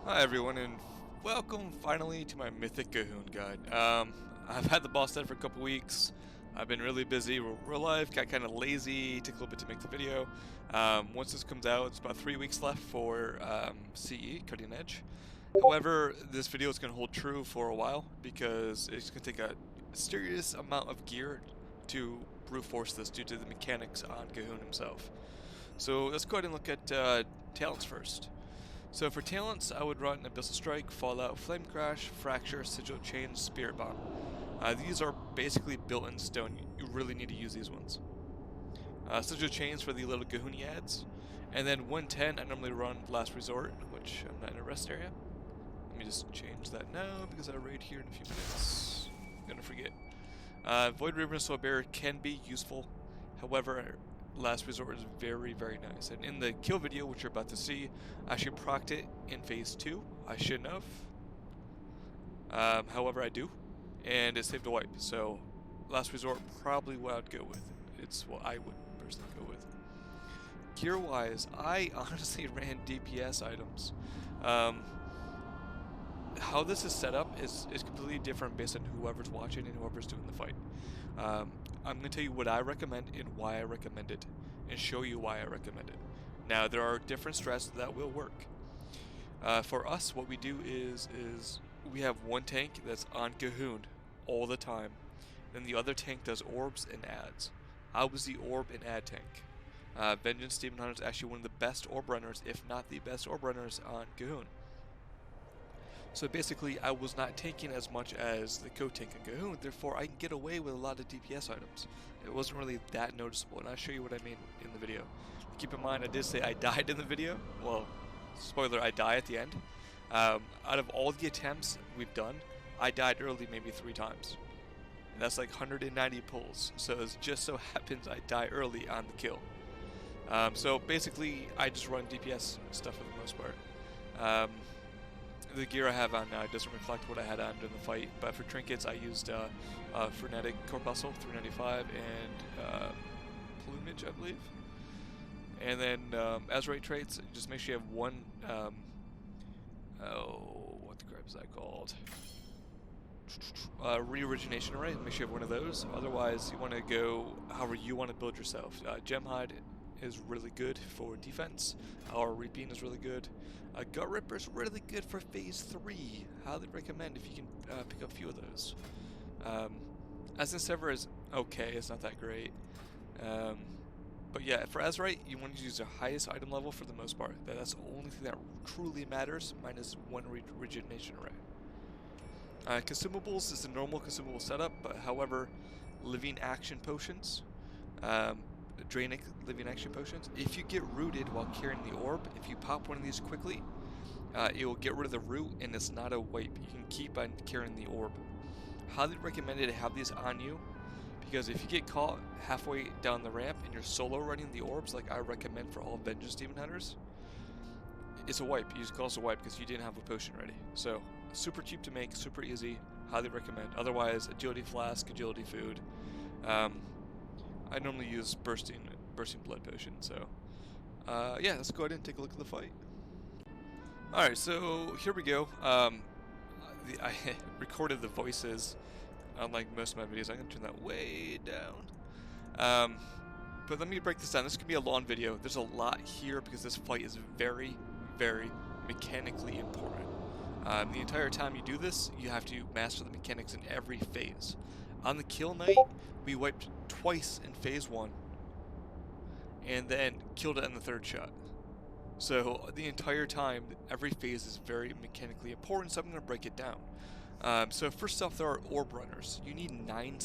Hi everyone, and welcome finally to my Mythic Ghuun guide. I've had the boss dead for a couple weeks. I've been really busy real life, got kind of lazy, took a little bit to make the video. Once this comes out, it's about 3 weeks left for CE, Cutting Edge. However, this video is going to hold true for a while because it's going to take a serious amount of gear to brute force this due to the mechanics on Ghuun himself. So let's go ahead and look at talents first. So for talents, I would run Abyssal Strike, Fallout, Flame Crash, Fracture, Sigil Chain, Spirit Bomb. These are basically built in stone. You really need to use these ones. Sigil Chains for the little Ghuuni ads. And then 110, I normally run Last Resort, which I'm not in a rest area. Let me just change that now because I raid here in a few minutes. I'm gonna forget. Void River and Soul Bearer can be useful. However, Last Resort is very, very nice. And in the kill video, which you're about to see, I actually procced it in phase 2. I shouldn't have. However, I do. And it saved a wipe. So, Last Resort, probably what I'd go with. It's what I would personally go with. Gear-wise, I honestly ran DPS items. How this is set up is completely different based on whoever's watching and whoever's doing the fight. I'm going to tell you what I recommend and why I recommend it, and show you why I recommend it. Now, there are different strats that will work. For us, what we do is we have one tank that's on Ghuun all the time, then the other tank does orbs and ads. I was the orb and ad tank. Vengeance Demon Hunter is actually one of the best orb runners, if not the best orb runners on Ghuun. So basically, I was not tanking as much as the co-tank in Ghuun, therefore I can get away with a lot of DPS items. It wasn't really that noticeable, and I'll show you what I mean in the video. Keep in mind, I did say I died in the video. Well, spoiler, I die at the end. Out of all the attempts we've done, I died early maybe 3 times. And that's like 190 pulls, so it just so happens I die early on the kill. So basically, I just run DPS stuff for the most part. The gear I have on now doesn't reflect what I had on during the fight, but for trinkets I used Frenetic Corpuscle 395 and Plumage, I believe. And then Azurite traits, just make sure you have one, what the crap is that called? Re-origination array, make sure you have one of those. Otherwise, you want to go however you want to build yourself. Gemhide is really good for defense. Our Reaping is really good. Gut Ripper is really good for phase 3. Highly recommend if you can pick up a few of those. Essence Sever is okay, it's not that great. But yeah, for Azurite, you want to use the highest item level for the most part. That's the only thing that truly matters, minus one rejuvenation array. Consumables is the normal consumable setup, but however, living action potions, Drainic living action potions. If you get rooted while carrying the orb, if you pop one of these quickly, it will get rid of the root and it's not a wipe. You can keep on carrying the orb. Highly recommended to have these on you, because if you get caught halfway down the ramp and you're solo running the orbs like I recommend for all Vengeance Demon Hunters, it's a wipe. You just call it a wipe because you didn't have a potion ready. So, super cheap to make, super easy, highly recommend. Otherwise, agility flask, agility food. I normally use bursting blood potion, so yeah, let's go ahead and take a look at the fight. Alright, so here we go. I recorded the voices, unlike most of my videos. I'm going to turn that way down. But let me break this down. This could be a long video. There's a lot here because this fight is very, very mechanically important. The entire time you do this, you have to master the mechanics in every phase. On the kill night, we wiped twice in phase 1, and then killed it in the 3rd shot. So the entire time, every phase is very mechanically important, so I'm going to break it down. So first off, there are orb runners. You need 9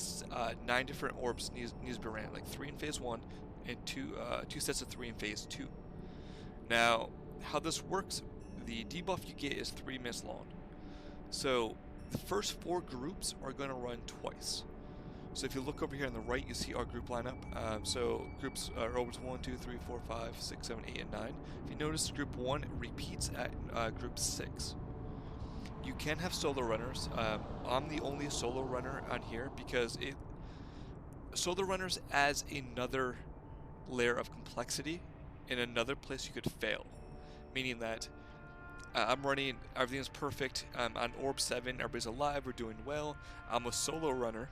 different orbs needs to be ran, like 3 in phase 1, and 2 sets of 3 in phase 2. Now, how this works, the debuff you get is 3 minutes long. So the first 4 groups are going to run twice. So if you look over here on the right, you see our group lineup. So groups are orbs 1, 2, 3, 4, 5, 6, 7, 8, and 9. If you notice, group 1 repeats at group 6. You can have solo runners. I'm the only solo runner on here because solo runners adds another layer of complexity in another place you could fail. Meaning that I'm running, everything's perfect. I'm on Orb 7, everybody's alive, we're doing well. I'm a solo runner.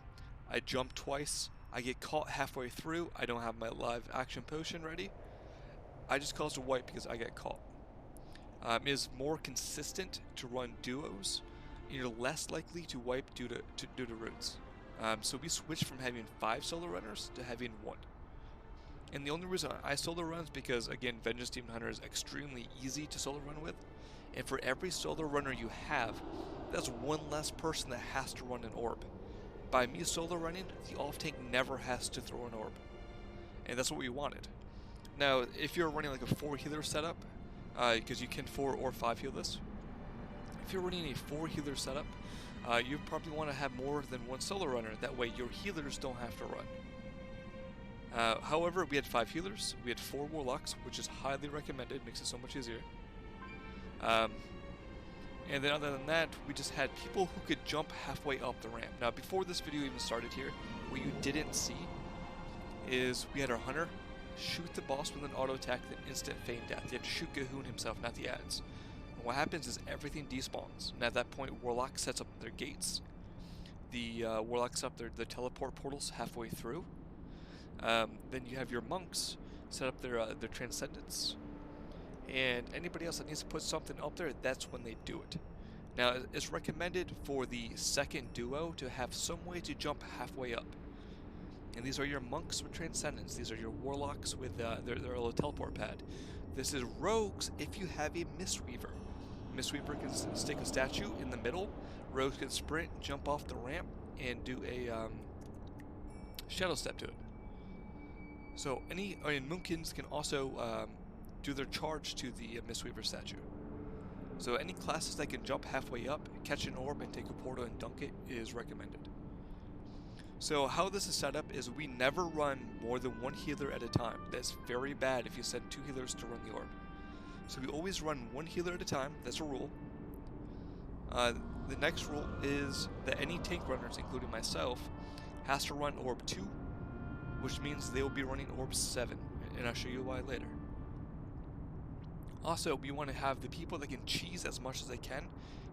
I jump twice. I get caught halfway through. I don't have my live action potion ready. I just caused a wipe because I get caught. It is more consistent to run duos. You're less likely to wipe due to roots. So we switched from having 5 solo runners to having 1. And the only reason I solo run is because, again, Vengeance Demon Hunter is extremely easy to solo run with. And for every solo runner you have, that's one less person that has to run an orb. By me solo running, the off tank never has to throw an orb. And that's what we wanted. Now, if you're running like a 4 healer setup, because you can 4 or 5 heal this, if you're running a 4 healer setup, you probably want to have more than one solo runner. That way your healers don't have to run. However, we had 5 healers, we had 4 warlocks, which is highly recommended, makes it so much easier. And then other than that, we just had people who could jump halfway up the ramp. Now, before this video even started here, what you didn't see is we had our hunter shoot the boss with an auto attack, then instant feign death. You have to shoot Ghuun himself, not the ads. And what happens is everything despawns. And at that point, Warlock sets up their gates. The Warlock sets up their teleport portals halfway through. Then you have your monks set up their transcendence. And anybody else that needs to put something up there, that's when they do it. Now, it's recommended for the second duo to have some way to jump halfway up. And these are your monks with transcendence. These are your warlocks with their little teleport pad. This is rogues if you have a Mistweaver. Mistweaver can stick a statue in the middle. Rogues can sprint, jump off the ramp, and do a shadow step to it. So Moomkins can also do their charge to the Mistweaver statue. So any classes that can jump halfway up, catch an orb, and take a portal and dunk it is recommended. So how this is set up is we never run more than 1 healer at a time. That's very bad if you send 2 healers to run the orb. So we always run 1 healer at a time. That's a rule. The next rule is that any tank runners, including myself, has to run orb 2, which means they will be running orb 7, and I'll show you why later. Also, we want to have the people that can cheese as much as they can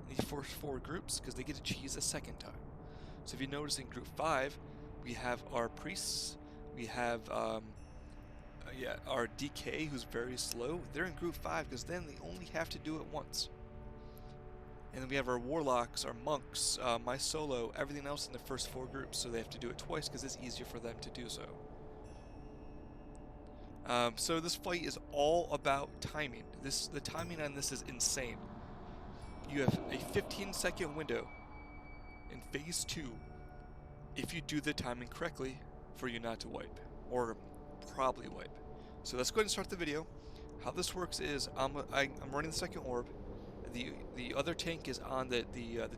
in the first 4 groups, because they get to cheese a second time. So if you notice in group 5, we have our priests, we have our DK who's very slow. They're in group 5 because then they only have to do it once. And then we have our warlocks, our monks, my solo, everything else in the first 4 groups, so they have to do it twice because it's easier for them to do so. So this fight is all about timing. The timing on this is insane. You have a 15-second window in phase 2 if you do the timing correctly for you not to wipe, or probably wipe. So let's go ahead and start the video. How this works is I'm running the second orb. The other tank is on the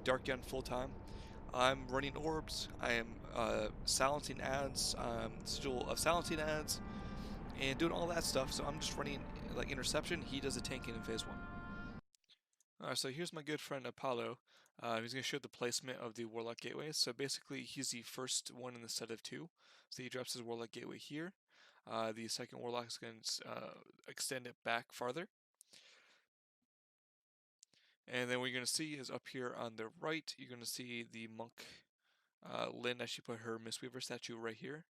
Dark Gun full time. I'm running orbs. I am silencing ads, still silencing ads, and doing all that stuff. So I'm just running like interception. He does the tanking in phase 1. Alright, so here's my good friend Apollo. He's going to show the placement of the Warlock Gateways. So basically, he's the first one in the set of 2. So he drops his Warlock Gateway here. The second Warlock is going to extend it back farther. And then what you're going to see is up here on the right, you're going to see the Monk Lynn as she put her Mistweaver statue right here.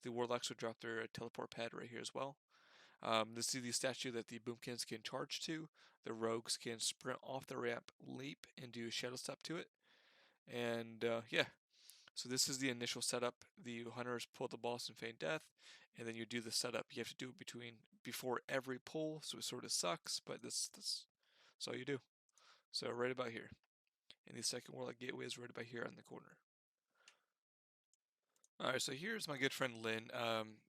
The Warlocks would drop their teleport pad right here as well. This is the statue that the Boomkins can charge to. The Rogues can sprint off the ramp, leap, and do a shadow step to it. And yeah, so this is the initial setup. The Hunters pull the boss and feign death, and then you do the setup. You have to do it before every pull, so it sort of sucks, but that's all you do. So right about here. And the second Warlock Gateway is right about here on the corner. Alright, so here's my good friend Lynn.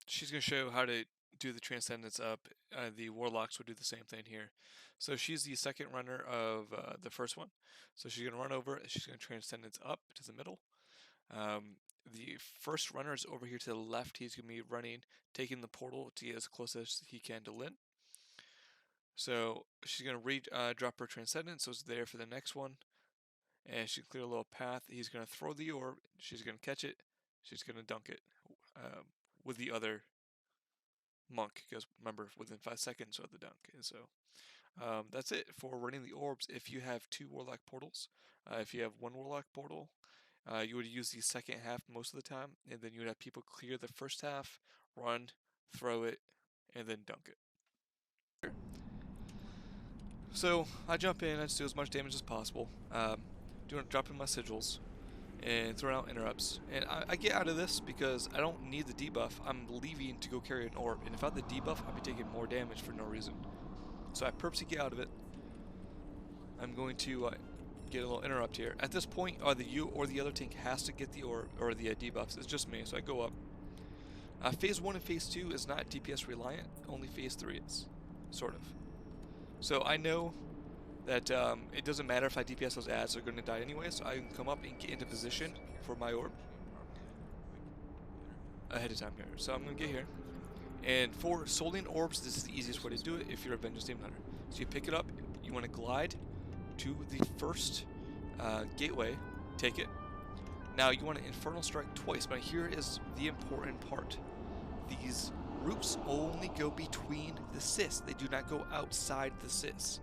She's going to show how to do the Transcendence up. The Warlocks would do the same thing here. So she's the second runner of the first one. So she's going to run over, she's going to Transcendence up to the middle. The first runner is over here to the left. He's going to be running, taking the portal to get as close as he can to Lynn. So she's going to drop her Transcendence, so it's there for the next one. And she can clear a little path. He's going to throw the orb, she's going to catch it, she's going to dunk it with the other monk, because remember, within 5 seconds of the dunk. And so That's it for running the orbs if you have 2 Warlock portals. If you have 1 Warlock portal, you would use the second half most of the time, and then you would have people clear the first half, run, throw it, and then dunk it. So I jump in, I just do as much damage as possible, dropping my sigils, and throwing out interrupts. And I get out of this because I don't need the debuff. I'm leaving to go carry an orb, and if I had the debuff, I'd be taking more damage for no reason. So I purposely get out of it. I'm going to get a little interrupt here. At this point, either you or the other tank has to get the orb or the debuffs. It's just me, so I go up. Phase 1 and Phase 2 is not DPS reliant, only Phase 3 is, sort of. So I know that it doesn't matter if I DPS those ads, they're going to die anyway, so I can come up and get into position for my orb ahead of time here. So I'm going to get here. And for soling orbs, this is the easiest way to do it if you're a Vengeance Demon Hunter. So you pick it up, you want to glide to the first gateway, take it. Now you want to Infernal Strike twice, but here is the important part. These roots only go between the cysts, they do not go outside the cysts.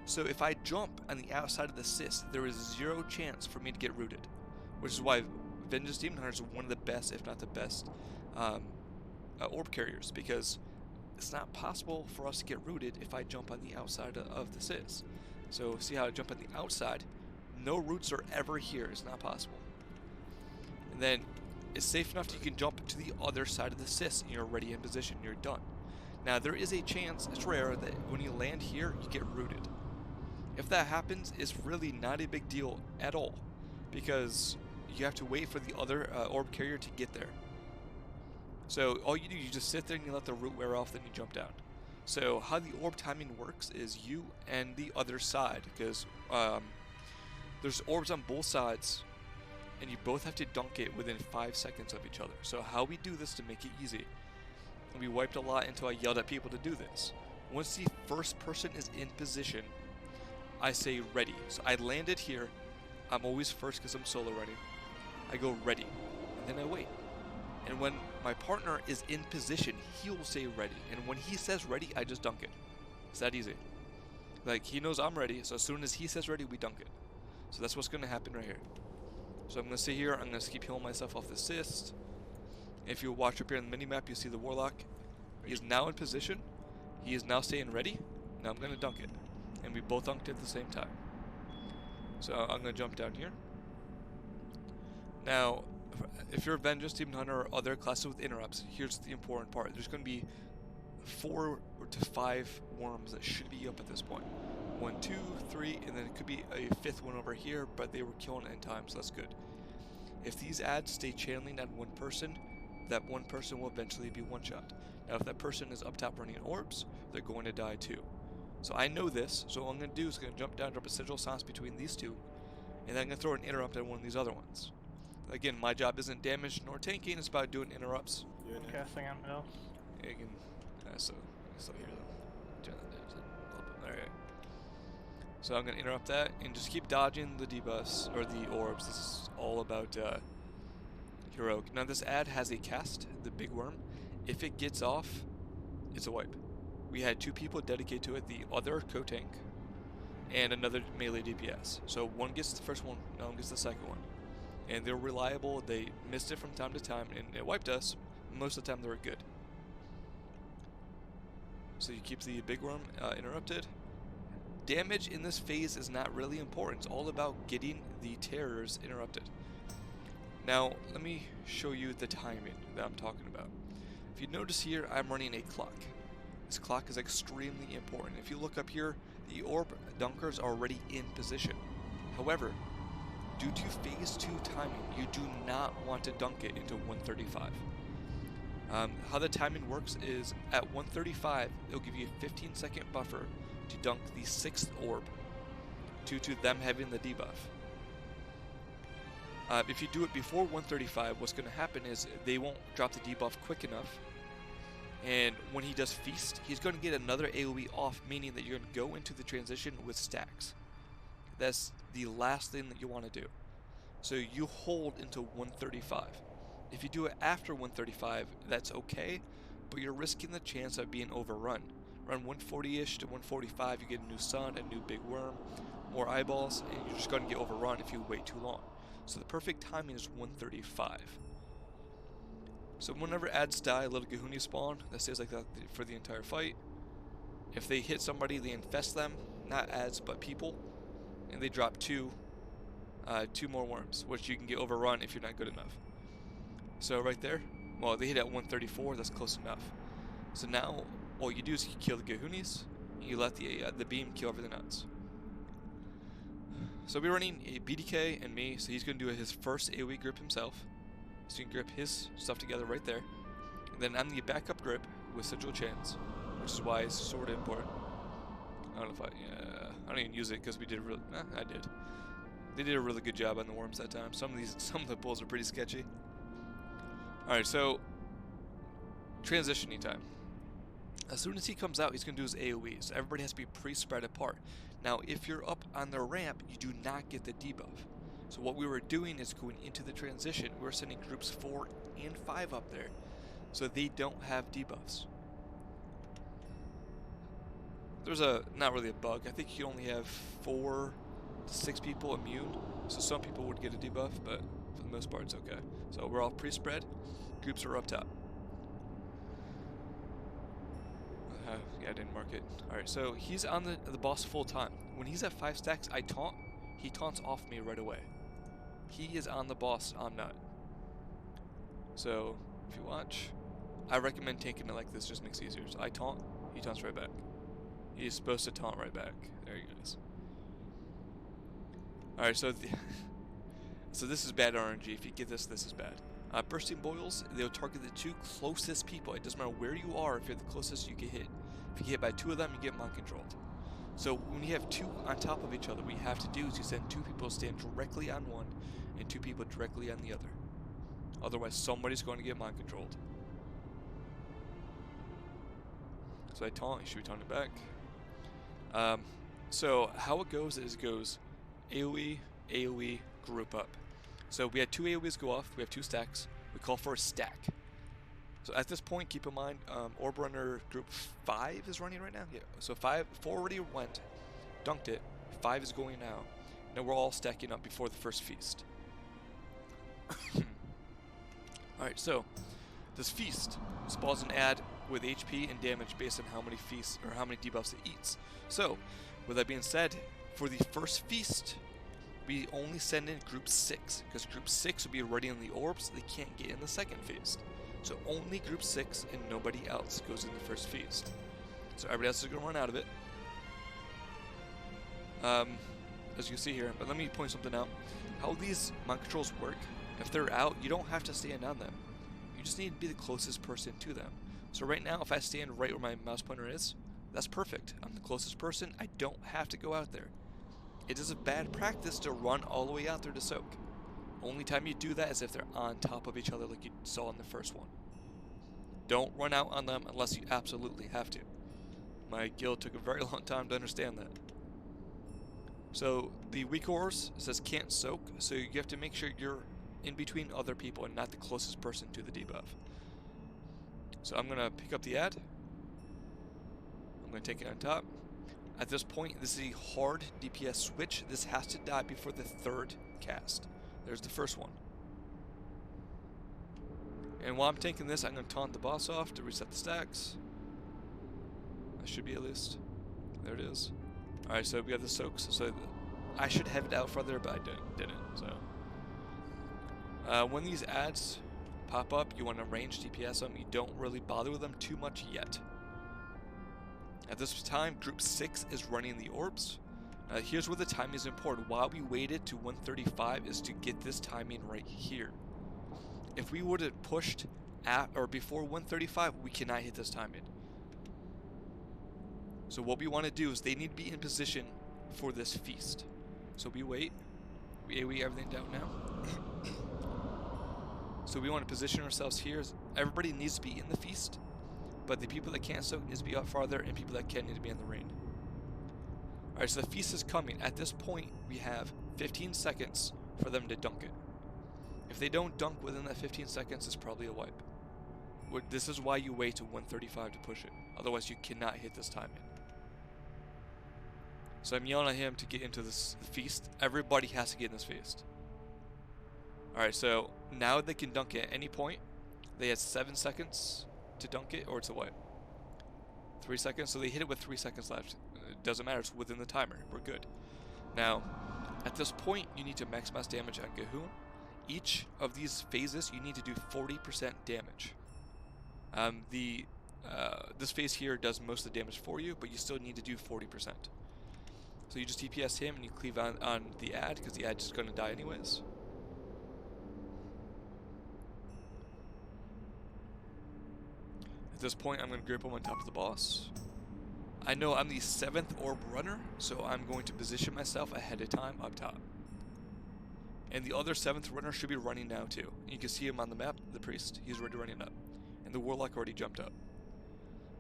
So if I jump on the outside of the cyst, there is 0 chance for me to get rooted. Which is why Vengeance Demon Hunters are one of the best, if not the best, orb carriers, because it's not possible for us to get rooted if I jump on the outside of the cyst. So see how I jump on the outside? No roots are ever here, it's not possible. And then it's safe enough that you can jump to the other side of the cyst and you're already in position, you're done. Now there is a chance, it's rare, that when you land here, you get rooted. If that happens, it's really not a big deal at all, because you have to wait for the other orb carrier to get there. So all you do, you just sit there and you let the root wear off, then you jump down. So how the orb timing works is you and the other side, because there's orbs on both sides, and you both have to dunk it within 5 seconds of each other. So how we do this to make it easy, and we wiped a lot until I yelled at people to do this. Once the first person is in position, I say ready. So I landed here. I'm always first because I'm solo running. I go ready, and then I wait. And when my partner is in position, he will say ready. And when he says ready, I just dunk it. It's that easy. Like, he knows I'm ready, so as soon as he says ready, we dunk it. So that's what's going to happen right here. So I'm going to sit here, I'm going to keep healing myself off the cyst. If you watch up here in the minimap, you see the Warlock. He is now in position. He is now staying ready. Now I'm going to dunk it. And we both dunked at the same time. So I'm going to jump down here. Now, if you're a Vengeance Demon Hunter or other classes with interrupts, here's the important part. There's going to be 4 to 5 worms that should be up at this point. 1, 2, 3, and then it could be a 5th one over here, but they were killing it in time, so that's good. If these ads stay channeling on one person, that one person will eventually be one-shot. Now, if that person is up top running orbs, they're going to die too. So I know this, so what I'm going to do is going to jump down, drop a sigil sauce between these two, and then I'm going to throw an interrupt at one of these other ones. Again, my job isn't damage nor tanking, it's about doing interrupts. I'm casting on middle. Yeah, you can, so here though. Turn that down just a little bit. Alright. So I'm going to interrupt that, and just keep dodging the debuffs, or the orbs. This is all about heroic. Now this ad has a cast, the big worm. If it gets off, it's a wipe. We had 2 people dedicated to it, the other co-tank, and another melee DPS. So one gets the first one, no one gets the second one. And they're reliable, they missed it from time to time, and it wiped us. Most of the time they were good. So you keep the big worm interrupted. Damage in this phase is not really important, it's all about getting the terrors interrupted. Now, let me show you the timing that I'm talking about. If you notice here, I'm running a clock. This clock is extremely important. If you look up here, the orb dunkers are already in position. However, due to phase 2 timing, you do not want to dunk it into 135. How the timing works is at 135, it'll give you a 15-second buffer to dunk the 6th orb due to them having the debuff. If you do it before 135, what's going to happen is they won't drop the debuff quick enough. And when he does Feast, he's going to get another AoE off, meaning that you're going to go into the transition with stacks. That's the last thing that you want to do. So you hold into 135. If you do it after 135, that's okay, but you're risking the chance of being overrun. Around 140-ish to 145, you get a new sun, a new big worm, more eyeballs, and you're just going to get overrun if you wait too long. So the perfect timing is 135. So whenever ads die, little Ghuuni spawn. That stays like that for the entire fight. If they hit somebody, they infest them. Not ads, but people. And they drop two more worms, which you can get overrun if you're not good enough. So right there, well, they hit at 134. That's close enough. So now, all you do is you kill the Ghuunis, and you let the beam kill everything else. So we're running a BDK and me, so he's going to do his first AoE grip himself. So you can grip his stuff together right there. And then I'm the backup grip with Sigil Chains, which is why it's sort of important. I don't know if I don't even use it because we did really, I did. They did a really good job on the worms that time. Some of the pulls are pretty sketchy. Alright, so transitioning time. As soon as he comes out, he's going to do his AoE, so everybody has to be pre-spread apart. Now, if you're up on the ramp, you do not get the debuff. So what we were doing is going into the transition, we're sending groups 4 and 5 up there, so they don't have debuffs. There's not really a bug. I think you only have 4 to 6 people immune, so some people would get a debuff, but for the most part it's okay. So we're all pre-spread, groups are up top. Yeah, I didn't mark it. Alright, so he's on the boss full time. When he's at 5 stacks, I taunt. He taunts off me right away. He is on the boss, I'm not. So, if you watch, I recommend taking it like this, just makes it easier. So I taunt, he taunts right back. He's supposed to taunt right back. There he goes. Alright, so so this is bad RNG. If you get this, this is bad. Bursting boils, they'll target the 2 closest people. It doesn't matter where you are, if you're the closest, you get hit. If you get hit by 2 of them, you get mind controlled. So when you have 2 on top of each other, what you have to do is you send 2 people to stand directly on one, and 2 people directly on the other. Otherwise, somebody's going to get mind controlled. So I taunt, you should be taunting back. So how it goes is it goes AoE, AoE, group up. So we had 2 AoEs go off, we have 2 stacks, we call for a stack. So at this point, keep in mind, Orb Runner group 5 is running right now? Yeah, so 4 already went, dunked it, 5 is going now. Now we're all stacking up before the first feast. Alright, so this feast spawns an ad with HP and damage based on how many feasts or how many debuffs it eats. So, with that being said, for the first feast, we only send in group 6, because group 6 will be already in the orbs, they can't get in the second feast. So only group 6 and nobody else goes in the first feast. So everybody else is going to run out of it. As you can see here, but let me point something out. How these mind controls work, if they're out, you don't have to stand on them. You just need to be the closest person to them. So right now, if I stand right where my mouse pointer is, that's perfect. I'm the closest person, I don't have to go out there. It is a bad practice to run all the way out there to soak. Only time you do that is if they're on top of each other like you saw in the first one. Don't run out on them unless you absolutely have to. My guild took a very long time to understand that. So the weak ores says can't soak, so you have to make sure you're in between other people and not the closest person to the debuff. So I'm going to pick up the ad. I'm going to take it on top. At this point, this is a hard DPS switch. This has to die before the 3rd cast. There's the first one. And while I'm taking this, I'm going to taunt the boss off to reset the stacks. That should be at least. There it is. Alright, so we have the soaks. So I should have it out further, but I didn't. So when these ads pop up, you want to range DPS them. You don't really bother with them too much yet. At this time, group 6 is running the orbs. Here's where the timing is important. Why we waited to 135 is to get this timing right here. If we would have pushed at or before 135, we cannot hit this timing. So what we want to do is they need to be in position for this feast. So we wait. We AoE everything down now. So we want to position ourselves here. Everybody needs to be in the feast, but the people that can't soak needs to be out farther, and people that can need to be in the rain. Alright, so the feast is coming. At this point, we have 15 seconds for them to dunk it. If they don't dunk within that 15 seconds, it's probably a wipe. This is why you wait to 135 to push it. Otherwise, you cannot hit this timing. So I'm yelling at him to get into this feast. Everybody has to get in this feast. Alright, so now they can dunk it at any point. They had 7 seconds to dunk it, or it's a what? 3 seconds? So they hit it with 3 seconds left. It doesn't matter, it's within the timer. We're good. Now, at this point, you need to maximize damage on Ghuun. Each of these phases, you need to do 40% damage. This phase here does most of the damage for you, but you still need to do 40%. So you just DPS him and you cleave on the ad, because the ad's just going to die anyways. At this point, I'm going to grip him on top of the boss. I know I'm the 7th orb runner, so I'm going to position myself ahead of time up top. And the other 7th runner should be running now too. And you can see him on the map, the priest. He's already running up. And the warlock already jumped up.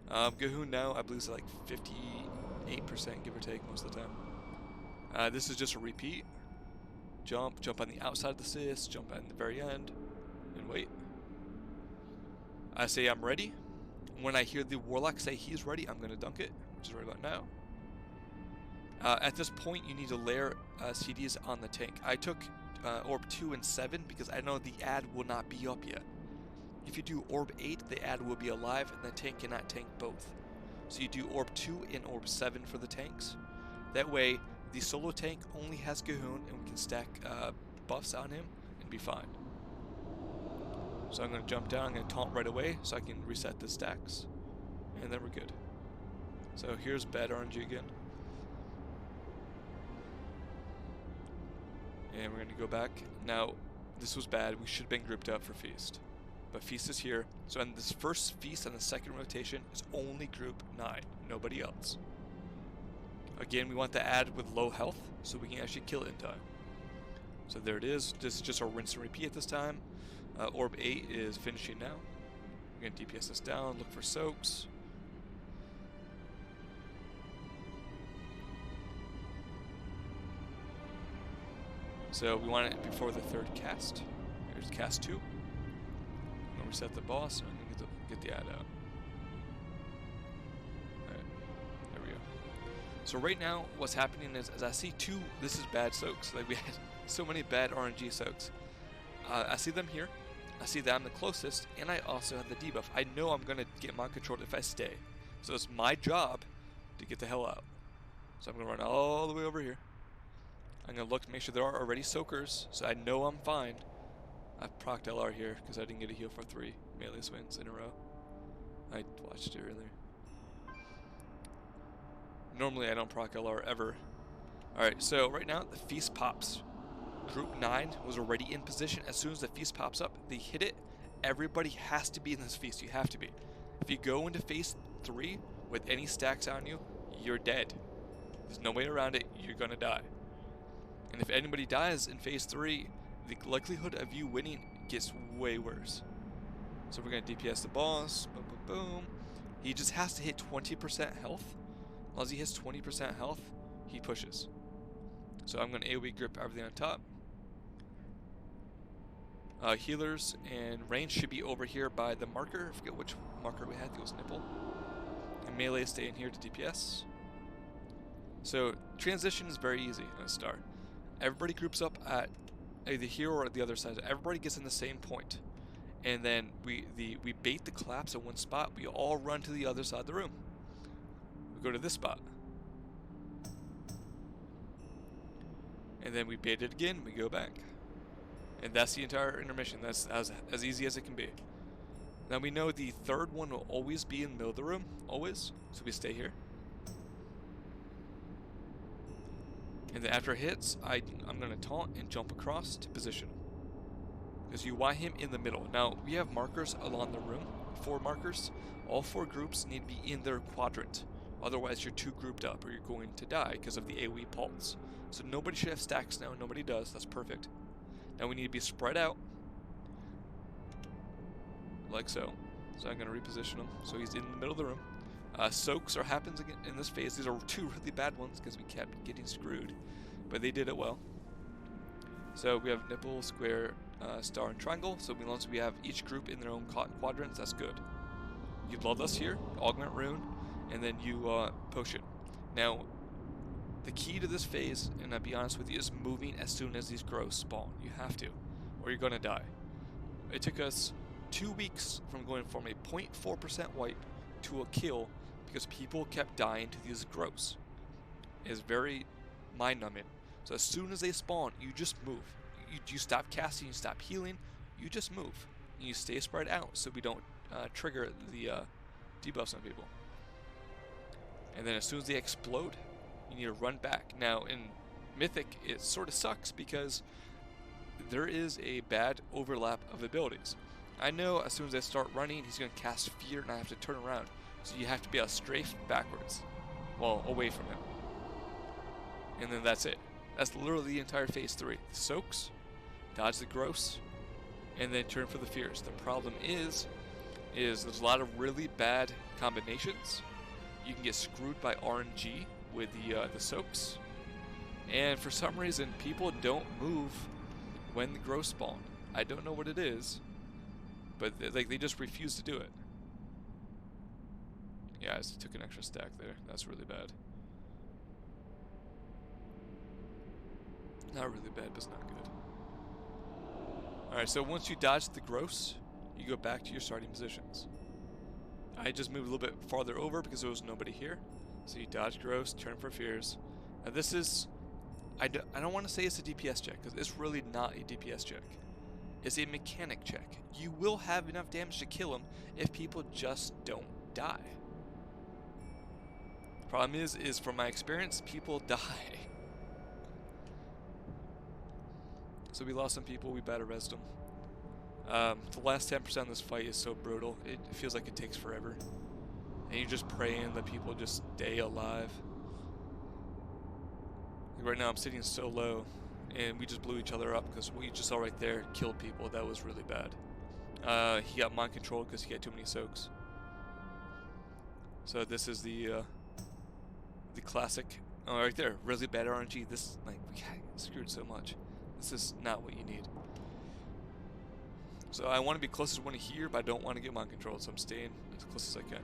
Ghuun now, I believe, is like 58%, give or take, most of the time. This is just a repeat. Jump on the outside of the cyst, jump at the very end, and wait. I say I'm ready. When I hear the warlock say he's ready, I'm going to dunk it, which is right about now. At this point, you need to layer CDs on the tank. I took Orb 2 and 7 because I know the ad will not be up yet. If you do Orb 8, the ad will be alive and the tank cannot tank both. So you do Orb 2 and Orb 7 for the tanks. That way, the solo tank only has Ghuun and we can stack buffs on him and be fine. So I'm going to jump down, I'm going to taunt right away so I can reset the stacks. And then we're good. So here's bad RNG again. And we're going to go back. Now, this was bad. We should have been grouped up for Feast. But Feast is here. So on this first Feast on the second rotation is only group 9. Nobody else. Again, we want the ad with low health so we can actually kill it in time. So there it is. This is just a rinse and repeat at this time. Orb 8 is finishing now. We're going to DPS this down, look for soaks. So we want it before the third cast. Here's cast 2. I'm going to reset the boss and I'm going to get the ad out. Alright, there we go. So right now, what's happening is, as I see this is bad soaks. Like we had so many bad RNG soaks. I see them here. I see that I'm the closest, and I also have the debuff. I know I'm going to get mod controlled if I stay. So it's my job to get the hell out. So I'm going to run all the way over here. I'm going to look to make sure there are already soakers, so I know I'm fine. I've procced LR here because I didn't get a heal for 3 melee swings in a row. I watched it earlier. Normally I don't proc LR ever. Alright, so right now the feast pops. Group 9 was already in position. As soon as the feast pops up, they hit it. Everybody has to be in this feast. You have to be. If you go into phase 3 with any stacks on you, you're dead. There's no way around it. You're gonna die. And if anybody dies in phase 3, the likelihood of you winning gets way worse. So we're gonna DPS the boss. Boom, boom, boom. He just has to hit 20% health. As long as he hits 20% health, he pushes. So I'm gonna AoE grip everything on top. Healers and range should be over here by the marker. I forget which marker we had. I think it was nipple. And melee stay in here to DPS. So transition is very easy on a start. Everybody groups up at either here or at the other side. Everybody gets in the same point. And then we bait the collapse at one spot. We all run to the other side of the room. We go to this spot. And then we bait it again, we go back. And that's the entire intermission. That's as easy as it can be. Now we know the third one will always be in the middle of the room. Always. So we stay here. And then after it hits, I'm going to taunt and jump across to position. Because you want him in the middle. Now, we have markers along the room. 4 markers. All 4 groups need to be in their quadrant. Otherwise, you're too grouped up or you're going to die because of the AoE pulse. So nobody should have stacks now. Nobody does. That's perfect. Now we need to be spread out. Like so. So I'm going to reposition him. So he's in the middle of the room. Soaks happens again in this phase. These are 2 really bad ones because we kept getting screwed. But they did it well. So we have nipple, square, star and triangle. So as long as we have each group in their own quadrants, that's good. You Bloodlust here, Augment Rune, and then you Potion. Now, the key to this phase, and I'll be honest with you, is moving as soon as these growths spawn. You have to, or you're gonna die. It took us 2 weeks from going from a 0.4% wipe to a kill because people kept dying to these growths. It's very mind-numbing. So as soon as they spawn, you just move. You stop casting, you stop healing, you just move. And you stay spread out so we don't trigger the debuffs on people. And then as soon as they explode, you need to run back. Now in Mythic, it sort of sucks because there is a bad overlap of abilities. I know as soon as I start running, he's going to cast Fear and I have to turn around. So you have to be a strafe backwards. Well, away from him. And then that's it. That's literally the entire phase 3. The soaks, dodge the growths, and then turn for the fears. The problem is there's a lot of really bad combinations. You can get screwed by RNG with the soaks. And for some reason, people don't move when the growths spawn. I don't know what it is, but they just refuse to do it. Yeah, I just took an extra stack there. That's really bad. Not really bad, but it's not good. Alright, so once you dodge the growths, you go back to your starting positions. I just moved a little bit farther over because there was nobody here. So you dodge growths, turn for fears. Now this is... I don't want to say it's a DPS check, because it's really not a DPS check. It's a mechanic check. You will have enough damage to kill them if people just don't die. Problem is from my experience, people die. So we lost some people, we better rest them. The last 10% of this fight is so brutal, it feels like it takes forever. And you're just praying that people just stay alive. Like right now I'm sitting so low, and we just blew each other up because what you just saw right there killed people. That was really bad. He got mind controlled because he had too many soaks. So this is the classic. Oh, right there, really bad RNG. This, like, we got screwed so much. This is not what you need. So I want to be closest to one here, but I don't want to get mind controlled, so I'm staying as close as I can.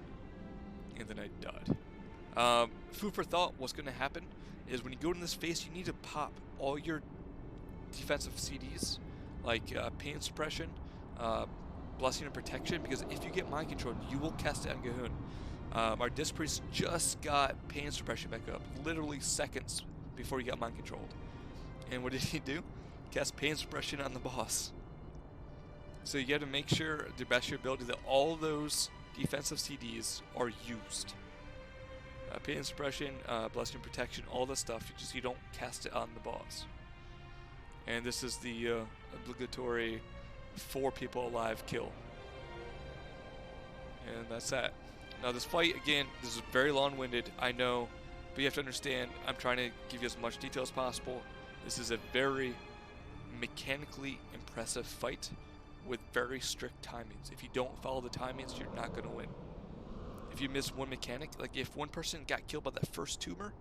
And then I died. Food for thought, what's going to happen is when you go in this phase, you need to pop all your defensive CDs, like pain suppression, blessing and protection, because if you get mind controlled, you will cast it on Ghuun. Our Disc Priest just got pain suppression back up, literally seconds before he got mind controlled. And what did he do? Cast pain suppression on the boss. So you got to make sure, to the best of your ability, that all those defensive CDs are used. Pain suppression, blessing and protection, all that stuff. You don't cast it on the boss. And this is the obligatory 4 people alive kill. And that's that. Now this fight, again, this is very long-winded, I know, but you have to understand, I'm trying to give you as much detail as possible. This is a very mechanically impressive fight with very strict timings. If you don't follow the timings, you're not going to win. If you miss one mechanic, like if one person got killed by that first tumor,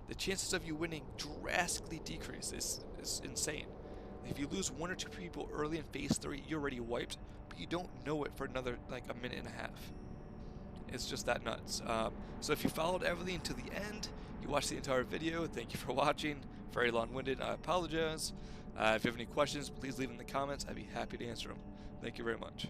the chances of you winning drastically decrease. It's insane. If you lose 1 or 2 people early in phase 3, you're already wiped, but you don't know it for another like a minute and a half. It's just that nuts. So if you followed everything to the end, you watched the entire video, thank you for watching. Very long-winded, I apologize. If you have any questions, please leave in the comments. I'd be happy to answer them. Thank you very much.